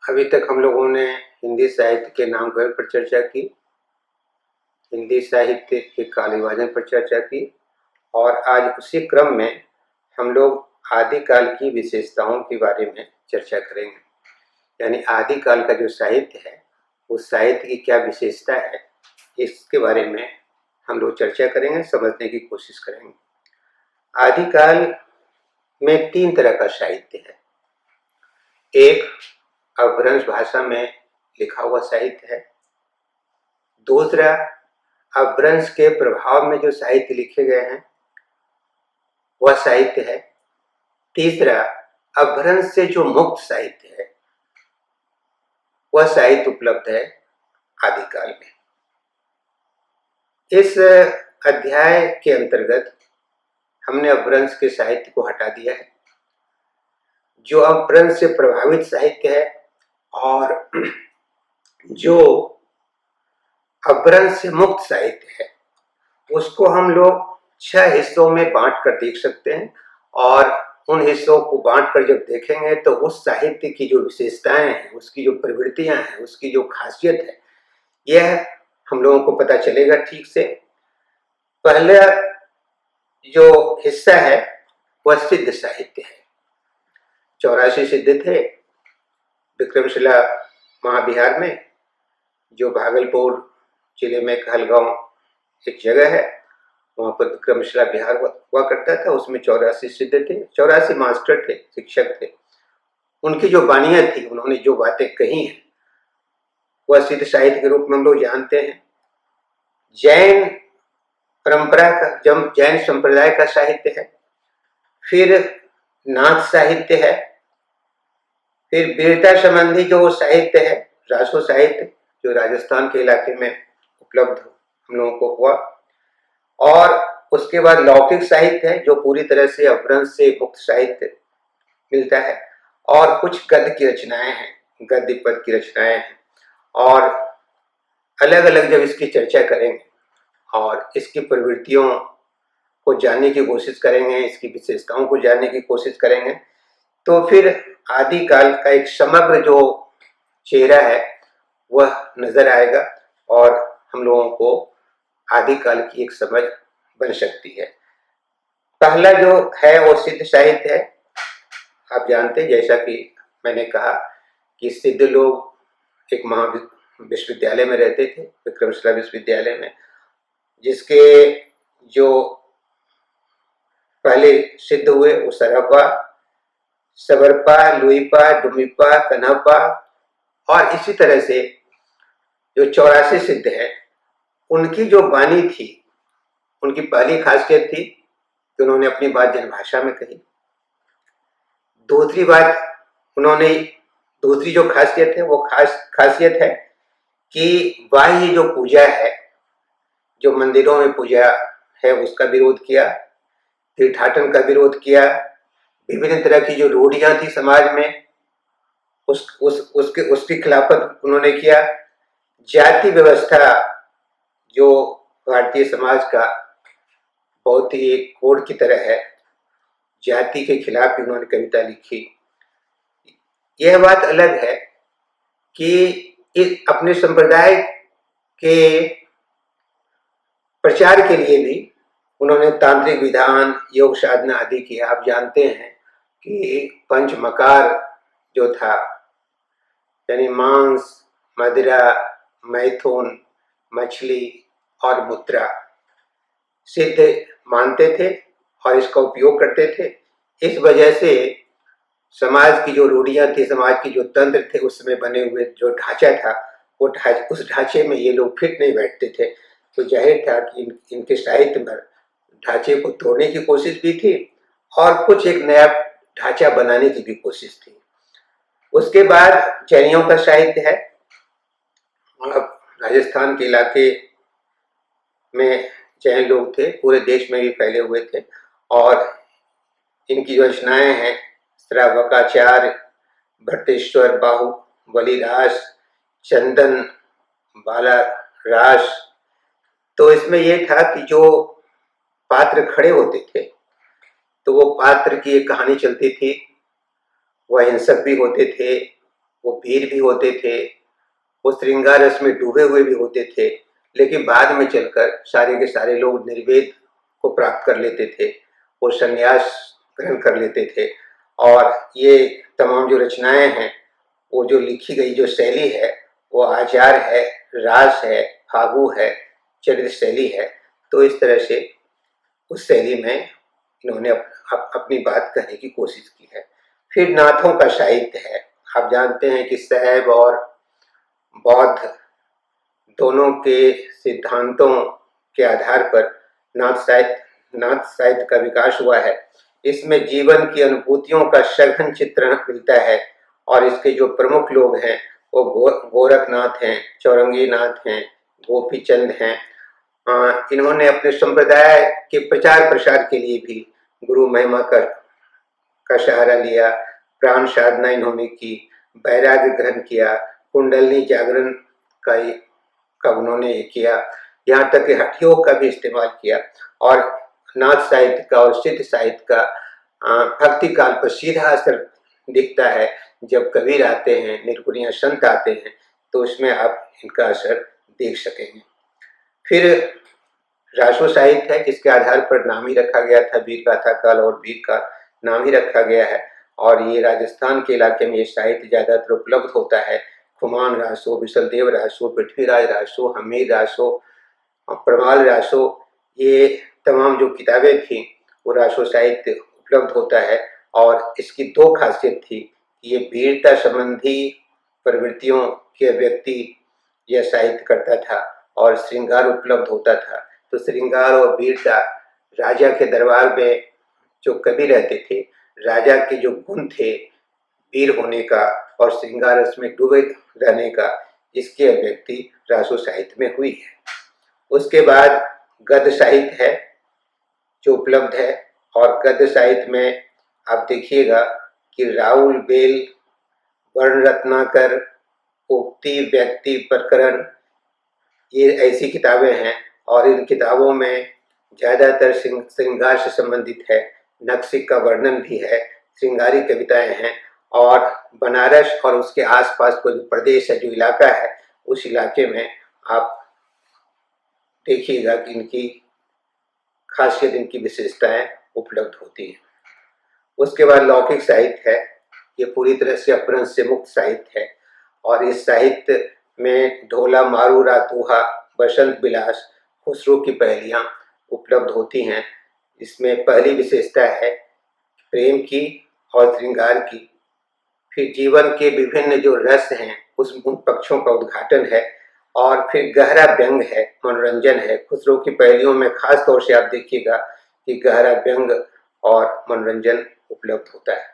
अभी तक हम लोगों ने हिंदी साहित्य के नामकरण पर चर्चा की, हिंदी साहित्य के कालविभाजन पर चर्चा की और आज उसी क्रम में हम लोग आदिकाल की विशेषताओं के बारे में चर्चा करेंगे। यानी आदिकाल का जो साहित्य है, उस साहित्य की क्या विशेषता है, इसके बारे में हम लोग चर्चा करेंगे, समझने की कोशिश करेंगे। आदिकाल में 3 तरह का साहित्य है। एक अपभ्रंश भाषा में लिखा हुआ साहित्य है। दूसरा अपभ्रंश के प्रभाव में जो साहित्य लिखे गए हैं वह साहित्य है। तीसरा अपभ्रंश से जो मुक्त साहित्य है वह साहित्य उपलब्ध है आदिकाल में। इस अध्याय के अंतर्गत हमने अपभ्रंश के साहित्य को हटा दिया है। जो अपभ्रंश से प्रभावित साहित्य है और जो अपभ्रंश से मुक्त साहित्य है उसको हम लोग 6 हिस्सों में बांट कर देख सकते हैं और उन हिस्सों को बांट कर जब देखेंगे तो उस साहित्य की जो विशेषताएं हैं, उसकी जो प्रवृत्तियां हैं, उसकी जो खासियत है, यह हम लोगों को पता चलेगा ठीक से। पहला जो हिस्सा है वह सिद्ध साहित्य है। 84 सिद्ध थे विक्रमशिला महाविहार में, जो भागलपुर जिले में कहलगांव एक जगह है, वहां पर विक्रमशिला विहार हुआ करता था। उसमें 84 सिद्ध थे, 84 मास्टर थे, शिक्षक थे। उनकी जो वाणियां थी, उन्होंने जो बातें कही हैं वह सिद्ध साहित्य के रूप में हम लोग जानते हैं। जैन परंपरा का, जैन संप्रदाय का साहित्य है। फिर नाथ साहित्य है। फिर वीरता संबंधी जो साहित्य है, रासो साहित्य, जो राजस्थान के इलाके में उपलब्ध हम लोगों को हुआ। और उसके बाद लौकिक साहित्य है, जो पूरी तरह से अपभ्रंश से मुक्त साहित्य मिलता है। और कुछ गद्य की रचनाएं हैं, गद्य पद की रचनाएं हैं। और अलग अलग जब इसकी चर्चा करेंगे और इसकी प्रवृत्तियों को जानने की कोशिश करेंगे, इसकी विशेषताओं को जानने की कोशिश करेंगे, तो फिर आदिकाल का एक समग्र जो चेहरा है वह नजर आएगा और हम लोगों को आदिकाल की एक समझ बन सकती है। पहला जो है वो सिद्ध साहित्य है। आप जानते हैं, जैसा कि मैंने कहा, कि सिद्ध लोग एक विश्वविद्यालय में रहते थे, विक्रमशिला विश्वविद्यालय में, जिसके जो पहले सिद्ध हुए वो सरपा, सबरपा, लुईपा, डुमिपा, कन्हपा और इसी तरह से जो 84 सिद्ध है, उनकी जो वाणी थी, उनकी पहली खासियत थी कि उन्होंने अपनी बात जनभाषा में कही। दूसरी बात, उन्होंने दूसरी जो खासियत है वो खासियत है कि बाह्य जो पूजा है, जो मंदिरों में पूजा है, उसका विरोध किया, तीर्थाटन का विरोध किया। विभिन्न तरह की जो रूढ़ियां थी समाज में, उसकी खिलाफत उन्होंने किया। जाति व्यवस्था जो भारतीय समाज का बहुत ही एक कोड की तरह है, जाति के खिलाफ भी उन्होंने कविता लिखी। यह बात अलग है कि अपने संप्रदाय के प्रचार के लिए भी उन्होंने तांत्रिक विधान, योग साधना आदि किया। आप जानते हैं कि पंचमकार जो था, यानी मांस, मदिरा, मैथुन, मछली और मुद्रा, सिद्ध मानते थे और इसका उपयोग करते थे। इस वजह से समाज की जो रूढ़ियां थी, समाज की जो तंत्र थे, उसमें बने हुए जो ढांचा था, वो उस ढांचे में ये लोग फिट नहीं बैठते थे। तो जाहिर था कि इनके साहित्य में ढांचे को तोड़ने की कोशिश भी थी और कुछ एक नया ढांचा बनाने की भी कोशिश थी। उसके बाद जैनियों का साहित्य है। राजस्थान के इलाके में जैन लोग थे, पूरे देश में भी फैले हुए थे और इनकी जो रचनाएं हैं, श्रावकाचार्य, भट्टेश्वर, बाहुबलिदास, चंदन, बालारास। तो इसमें यह था कि जो पात्र खड़े होते थे तो वो पात्र की एक कहानी चलती थी। वह हिंसक भी होते थे, वो वीर भी होते थे, वो श्रृंगार रस में डूबे हुए भी होते थे, लेकिन बाद में चलकर सारे के सारे लोग निर्वेद को प्राप्त कर लेते थे, वो संन्यास ग्रहण कर लेते थे। और ये तमाम जो रचनाएं हैं, वो जो लिखी गई जो शैली है, वो आचार है, रास है, फागु है, चरित्र शैली है। तो इस तरह से उस शैली में इन्होंने अपनी बात कहने की कोशिश की है। फिर नाथों का साहित्य है। आप जानते हैं कि शैव और बौद्ध दोनों के सिद्धांतों के आधार पर नाथ साहित्य का विकास हुआ है। इसमें जीवन की अनुभूतियों का सघन चित्रण मिलता है और इसके जो प्रमुख लोग हैं वो गोरखनाथ हैं, चौरंगीनाथ हैं, गोपीचंद हैं। इन्होंने अपने संप्रदाय के प्रचार प्रसार के लिए भी गुरु महिमा का सहारा लिया, प्राण साधना इन्होंने की, वैराग्य ग्रहण किया, कुंडलनी जागरण का उन्होंने किया, यहाँ तक कि हठयोग का भी इस्तेमाल किया। और नाथ साहित्य का और सिद्ध साहित्य का भक्ति काल पर सीधा असर दिखता है। जब कबीर आते हैं, निर्गुणिया संत आते हैं, तो उसमें आप इनका असर देख सकेंगे। फिर रासो साहित्य है, जिसके आधार पर नाम ही रखा गया था, वीर गाथा काल और वीर का नाम ही रखा गया है। और ये राजस्थान के इलाके में ये साहित्य ज्यादातर उपलब्ध होता है। खुमान रासो, विशलदेव रासो, पृथ्वीराज रासो, हमीर रासो, परमाल रासो, ये तमाम जो किताबें थी वो रासो साहित्य उपलब्ध होता है। और इसकी दो खासियत थी, ये वीरता संबंधी प्रवृत्तियों के व्यक्ति यह साहित्य करता था और श्रृंगार उपलब्ध होता था। तो श्रृंगार और वीरता, राजा के दरबार में जो कवि रहते थे, राजा के जो गुण थे वीर होने का और श्रृंगार रस में डूबे रहने का, इसकी अभिव्यक्ति रासो साहित्य में हुई है। उसके बाद गद्य साहित्य है जो उपलब्ध है। और गद्य साहित्य में आप देखिएगा कि राहुल बेल, वर्ण रत्नाकर, उक्ति, व्यक्ति, प्रकरण, ये ऐसी किताबें हैं। और इन किताबों में ज्यादातर श्रृंगार से संबंधित है, नक्सिक का वर्णन भी है, श्रृंगारी कविताएं हैं। और बनारस और उसके आसपास का जो प्रदेश है, जो इलाका है, उस इलाके में आप देखिएगा कि इनकी खासियत, इनकी विशेषताएं उपलब्ध होती हैं। उसके बाद लौकिक साहित्य है। ये पूरी तरह से अपभ्रंश से मुक्त साहित्य है और इस साहित्य में ढोला, मारूरा, दोहा, बसंत विलास, खुसरो की पहेलियां उपलब्ध होती हैं। इसमें पहली विशेषता है प्रेम की और श्रृंगार की। फिर जीवन के विभिन्न जो रस हैं उन पक्षों का उद्घाटन है। और फिर गहरा व्यंग है, मनोरंजन है। खुसरो की पहेलियों में खास तौर से आप देखिएगा कि गहरा व्यंग और मनोरंजन उपलब्ध होता है।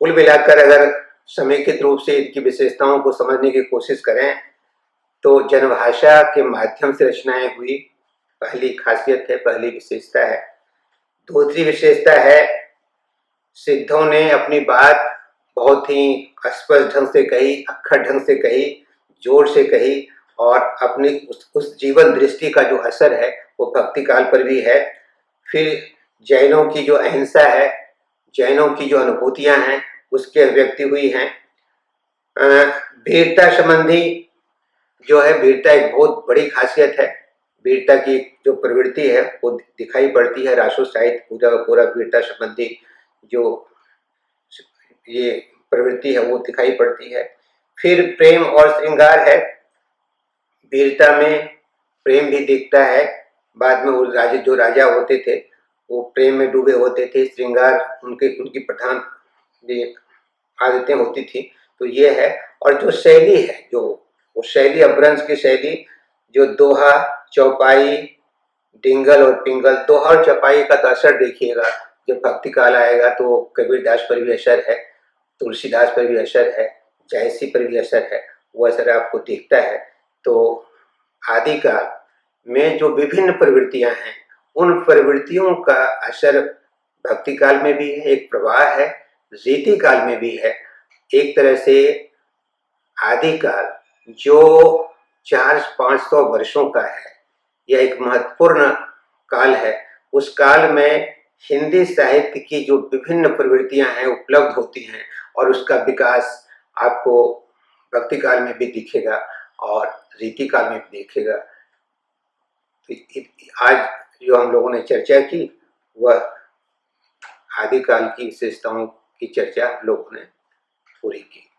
कुल मिलाकर अगर समेकित रूप से इनकी विशेषताओं को समझने की कोशिश करें तो जनभाषा के माध्यम से रचनाएं हुई, पहली खासियत है, पहली विशेषता है। दूसरी विशेषता है, सिद्धों ने अपनी बात बहुत ही स्पष्ट ढंग से कही, अक्खर ढंग से कही, जोर से कही। और अपनी उस जीवन दृष्टि का जो असर है वो भक्ति काल पर भी है। फिर जैनों की जो अहिंसा है, जैनों की जो अनुभूतियां हैं, उसकी अभिव्यक्ति हुई है। वीरता संबंधी जो है, वीरता एक बहुत बड़ी खासियत है। वीरता की जो प्रवृत्ति है वो दिखाई पड़ती है। रासो साहित्य पूरा पूरा वीरता संबंधी जो ये प्रवृत्ति है वो दिखाई पड़ती है। फिर प्रेम और श्रृंगार है। वीरता में प्रेम भी दिखता है। बाद में वो जो राजा होते थे वो प्रेम में डूबे होते थे। श्रृंगार उनकी प्रधान आदतें होती थी। तो ये है। और जो शैली है, जो वो शैली, अपभ्रंश की शैली, जो दोहा, चौपाई, डिंगल और पिंगल, दोहा और चौपाई का तो असर देखिएगा। जब भक्ति काल आएगा तो कबीरदास पर भी असर है, तुलसीदास पर भी असर है, जायसी पर भी असर है, वो असर आपको दिखता है। तो आदिकाल में जो विभिन्न प्रवृत्तियां हैं, उन प्रवृत्तियों का असर भक्ति काल में भी है, एक प्रवाह है, रीति काल में भी है। एक तरह से आदिकाल जो 400-500 वर्षों का है, यह एक महत्वपूर्ण काल है। उस काल में हिंदी साहित्य की जो विभिन्न प्रवृत्तियां हैं उपलब्ध होती हैं और उसका विकास आपको भक्ति काल में भी दिखेगा और रीति काल में भी दिखेगा। तो आज जो हम लोगों ने चर्चा की वह आदिकाल की विशेषताओं की चर्चा हम लोगों ने पूरी की।